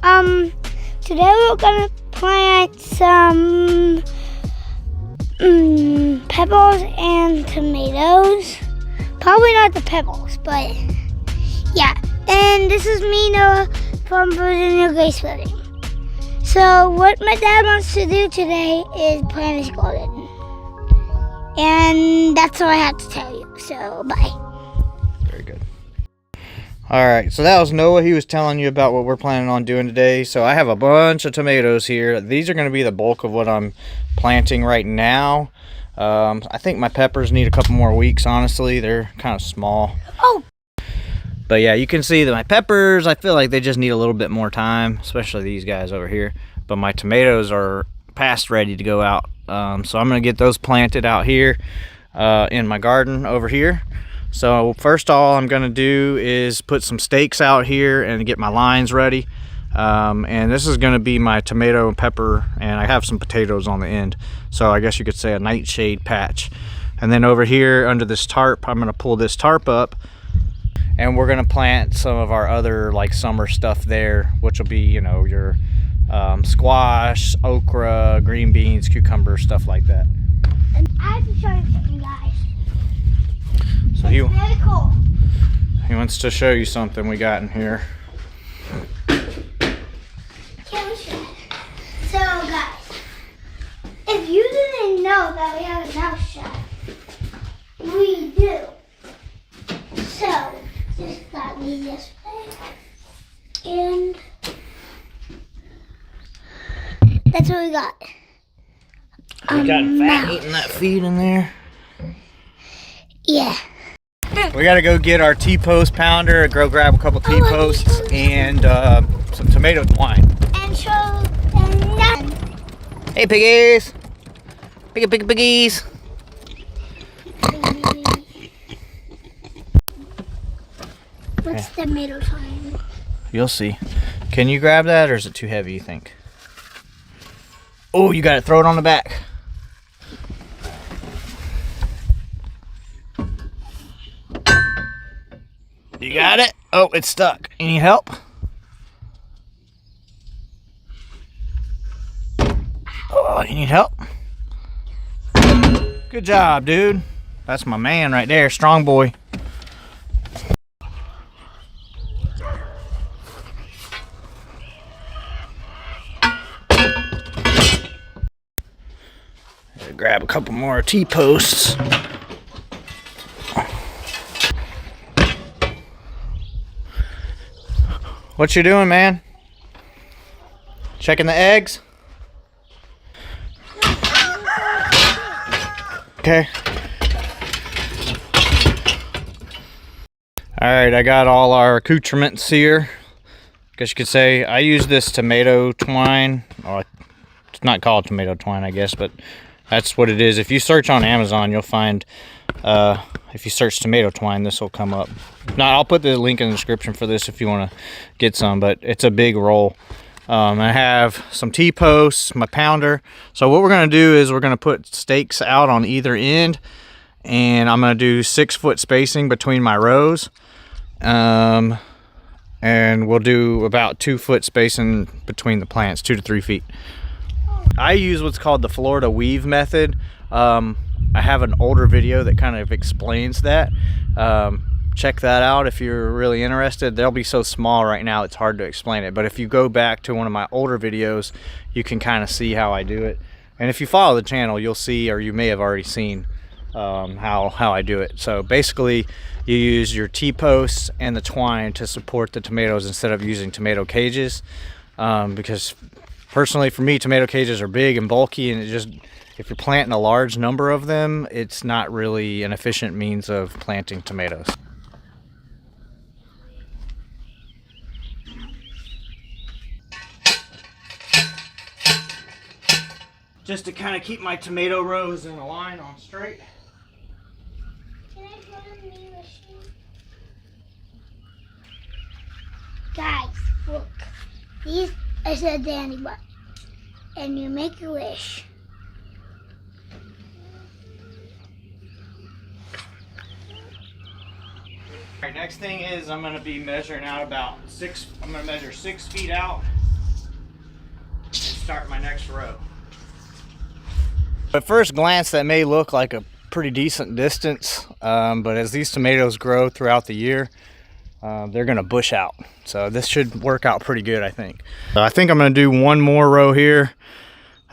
Today we're gonna plant some pebbles and tomatoes. Probably not the pebbles, but yeah. And this is me, Noah, from Virginia Grace Building. So what my dad wants to do today is plant his garden. And that's all I have to tell you. So bye. Very good. All right, so that was Noah. He was telling you about what we're planning on doing today. So I have a bunch of tomatoes here. These are going to be the bulk of what I'm planting right now. I think my peppers need a couple more weeks, honestly. They're kind of small. Oh. But yeah, you can see that my peppers, I feel like they just need a little bit more time, especially these guys over here. But my tomatoes are past ready to go out. So I'm going to get those planted out here in my garden over here. So first all I'm going to do is put some stakes out here and get my lines ready. And this is going to be my tomato and pepper, and I have some potatoes on the end. So I guess you could say a nightshade patch. And then over here under this tarp, I'm going to pull this tarp up. And we're gonna plant some of our other like summer stuff there, which will be, you know, your squash, okra, green beans, cucumber, stuff like that. And I have to show you something, guys. So it's really cool. He wants to show you something we got in here. Can we show it? So, guys, if you didn't know that we have a mouse shot, we do. So. Just got me this way, and that's what we got. We got fat eating that feed in there. Yeah. We gotta go get our T-post pounder, go grab a couple T-posts and some tomato twine. And show and hey piggies! Piggies! What's tomato twine? You'll see. Can you grab that, or is it too heavy, you think? Oh, you got it. Throw it on the back. You got it? Oh, it's stuck. You need help? Oh, you need help? Good job, dude. That's my man right there. Strong boy. Grab a couple more T-posts. What you doing, man? Checking the eggs? Okay. Alright, I got all our accoutrements here. Guess you could say I use this tomato twine. Oh, it's not called tomato twine, I guess, but that's what it is. If you search on Amazon, you'll find, if you search tomato twine, this will come up. If not, I'll put the link in the description for this if you want to get some, but it's a big roll. I have some T-posts, my pounder. So what we're going to do is we're going to put stakes out on either end, and I'm going to do 6-foot spacing between my rows. And we'll do about 2-foot spacing between the plants, 2 to 3 feet. I use what's called the Florida weave method. I have an older video that kind of explains that. Check that out if you're really interested. They'll be so small right now it's hard to explain it, but if you go back to one of my older videos, you can kind of see how I do it. And if you follow the channel, you'll see, or you may have already seen, how I do it. So basically you use your T-posts and the twine to support the tomatoes instead of using tomato cages, because personally for me, tomato cages are big and bulky, and it just, if you're planting a large number of them, it's not really an efficient means of planting tomatoes. Just to kind of keep my tomato rows in a line on straight. Can I put in the machine? Guys, look. These is a Danny butt. And you make a wish. Alright, next thing is I'm going to be measuring out about I'm going to measure 6 feet out start my next row. At first glance, that may look like a pretty decent distance, but as these tomatoes grow throughout the year, they're gonna bush out. So this should work out pretty good, I think. So I think I'm gonna do one more row here,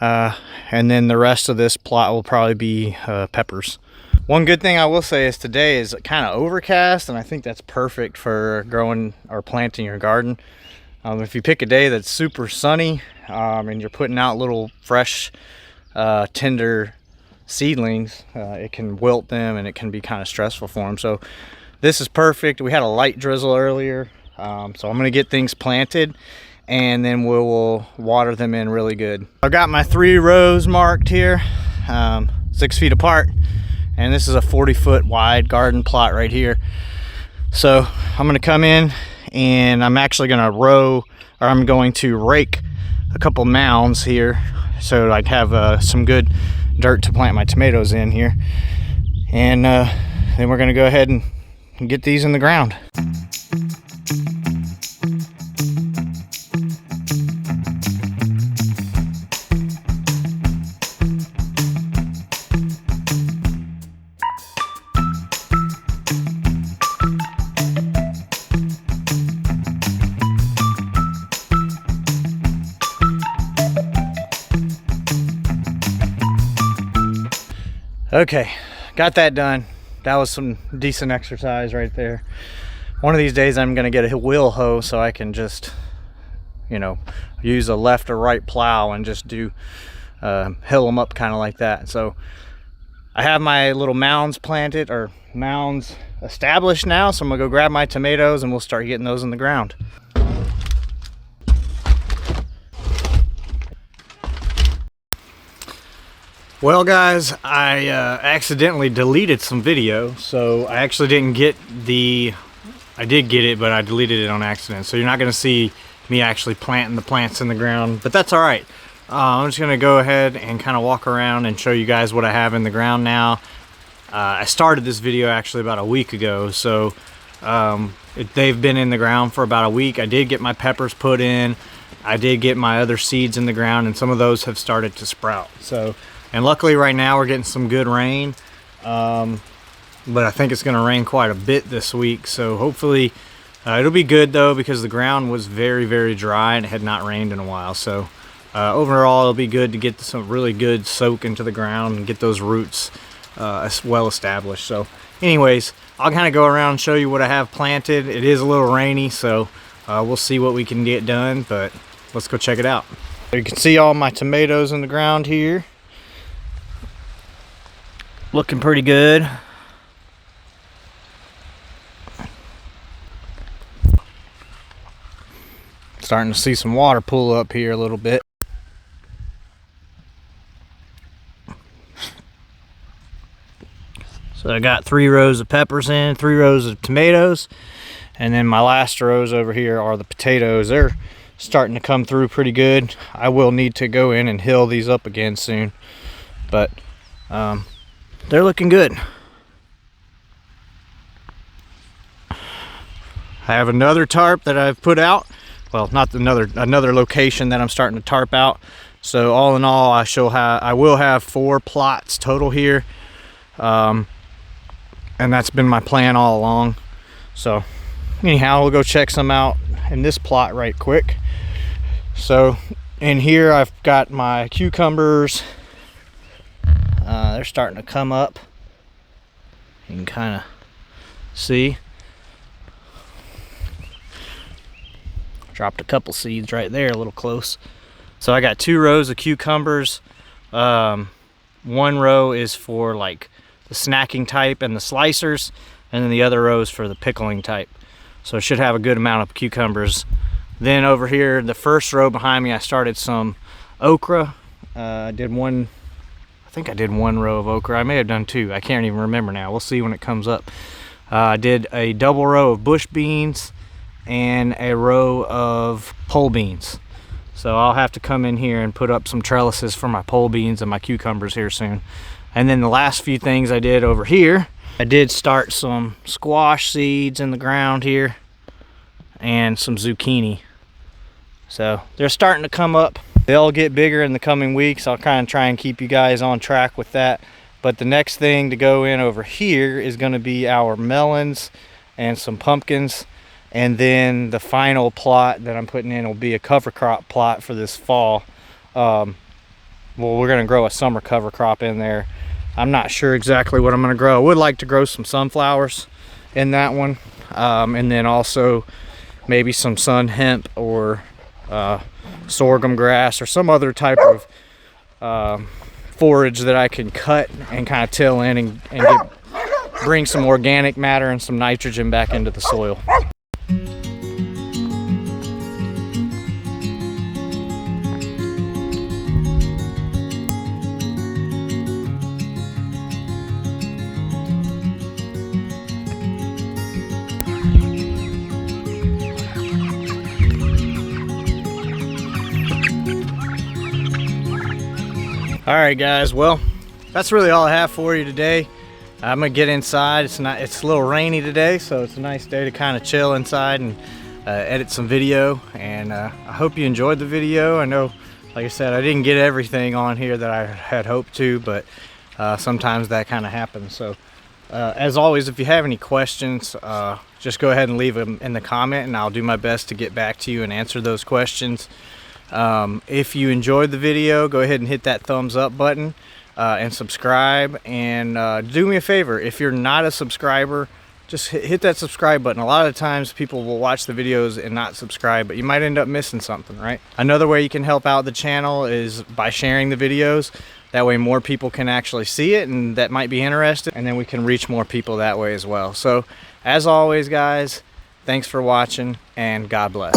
and then the rest of this plot will probably be peppers. One good thing I will say is today is kind of overcast, and I think that's perfect for growing or planting your garden. If you pick a day that's super sunny, and you're putting out little fresh, tender seedlings, it can wilt them and it can be kind of stressful for them. So this is perfect. We had a light drizzle earlier, so I'm gonna get things planted and then we'll water them in really good. I've got my 3 rows marked here, 6 feet apart, and this is a 40-foot wide garden plot right here. So I'm gonna come in and I'm actually gonna I'm going to rake a couple mounds here so I have some good dirt to plant my tomatoes in here, and then we're gonna go ahead and get these in the ground. Okay, got that done. That was some decent exercise right there. One of these days I'm gonna get a wheel hoe so I can just, you know, use a left or right plow and just do hill them up kind of like that. So I have my little mounds planted, or mounds established now, so I'm gonna go grab my tomatoes and we'll start getting those in the ground. Well guys, I accidentally deleted some video, so I actually didn't get I did get it, but I deleted it on accident. So you're not gonna see me actually planting the plants in the ground, but that's all right. I'm just gonna go ahead and kind of walk around and show you guys what I have in the ground now. I started this video actually about a week ago, so they've been in the ground for about a week. I did get my peppers put in. I did get my other seeds in the ground, and some of those have started to sprout. And luckily right now we're getting some good rain, but I think it's going to rain quite a bit this week, so hopefully it'll be good though, because the ground was very, very dry and it had not rained in a while. So overall it'll be good to get some really good soak into the ground and get those roots well established. So anyways, I'll kind of go around and show you what I have planted. It is a little rainy, so we'll see what we can get done, but let's go check it out. You can see all my tomatoes in the ground here. Looking pretty good. Starting to see some water pull up here a little bit. So I got 3 rows of peppers in, 3 rows of tomatoes, and then my last rows over here are the potatoes. They're starting to come through pretty good. I will need to go in and hill these up again soon, but they're looking good. I have another tarp that I've put out. Well, not another location that I'm starting to tarp out. So all in all, I will have 4 plots total here, and that's been my plan all along. So anyhow, we'll go check some out in this plot right quick. So in here I've got my cucumbers. They're starting to come up. You can kind of see. Dropped a couple seeds right there, a little close. So I got 2 rows of cucumbers. 1 row is for like the snacking type and the slicers, and then the other row is for the pickling type. So I should have a good amount of cucumbers. Then over here, the first row behind me, I started some okra. I think I did 1 row of okra. I may have done 2. I can't even remember now. We'll see when it comes up. I did a double row of bush beans and a row of pole beans. So I'll have to come in here and put up some trellises for my pole beans and my cucumbers here soon. And then the last few things I did over here, I did start some squash seeds in the ground here and some zucchini. So they're starting to come up. They'll get bigger in the coming weeks. I'll kind of try and keep you guys on track with that. But the next thing to go in over here is going to be our melons and some pumpkins. And then the final plot that I'm putting in will be a cover crop plot for this fall. Well, we're going to grow a summer cover crop in there. I'm not sure exactly what I'm going to grow. I would like to grow some sunflowers in that one. And then also maybe some sun hemp or sorghum grass or some other type of forage that I can cut and kind of till in and bring some organic matter and some nitrogen back into the soil. All right, guys, well, that's really all I have for you today. I'm gonna get inside. It's a little rainy today, so it's a nice day to kind of chill inside and edit some video. And I hope you enjoyed the video. I know, like I said, I didn't get everything on here that I had hoped to, but sometimes that kind of happens. So as always, if you have any questions, just go ahead and leave them in the comment, and I'll do my best to get back to you and answer those questions. If you enjoyed the video, go ahead and hit that thumbs up button and subscribe. And do me a favor, if you're not a subscriber, just hit that subscribe button. A lot of times people will watch the videos and not subscribe, but you might end up missing something, right? Another way you can help out the channel is by sharing the videos. That way more people can actually see it and that might be interested, and then we can reach more people that way as well. So as always, guys, thanks for watching, and God bless.